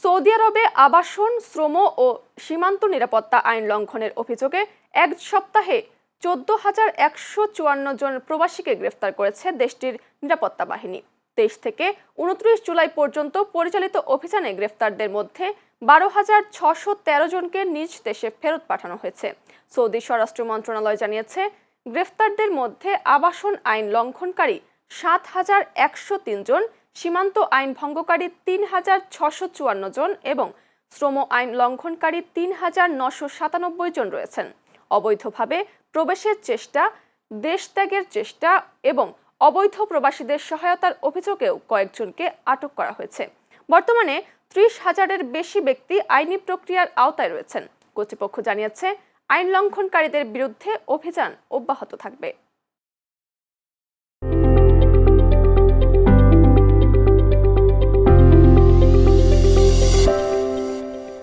Saudi আরবে আবাসন, শ্রম ও সীমান্ত নিরাপত্তা আইন লঙ্ঘনের অভিযোগে এক সপ্তাহে 14,154 জন প্রবাসীকে গ্রেফতার করেছে দেশটির নিরাপত্তা বাহিনী। 23 থেকে 29 জুলাই পর্যন্ত পরিচালিত অভিযানে গ্রেফতারদের মধ্যে 12,613 জনকে নিজ দেশে ফেরত পাঠানো হয়েছে। সৌদি স্বরাষ্ট্র মন্ত্রণালয় জানিয়েছে, গ্রেফতারদের মধ্যে আবাসন আইন লঙ্ঘনকারী 7,103 জন, সীমান্ত আইন ভঙ্গকারী 3,654 জন এবং শ্রম আইন লঙ্ঘনকারী 3,997 জন রয়েছেন। অবৈধভাবে প্রবেশের চেষ্টা, দেশত্যাগের চেষ্টা এবং অবৈধ প্রবাসীদের সহায়তার অভিযোগেও কয়েকজনকে আটক করা হয়েছে। বর্তমানে 30,000-এর বেশি ব্যক্তি আইনি প্রক্রিয়ার আওতায় রয়েছেন। কর্তৃপক্ষ জানিয়েছে, আইন লঙ্ঘনকারীদের বিরুদ্ধে অভিযান অব্যাহত থাকবে।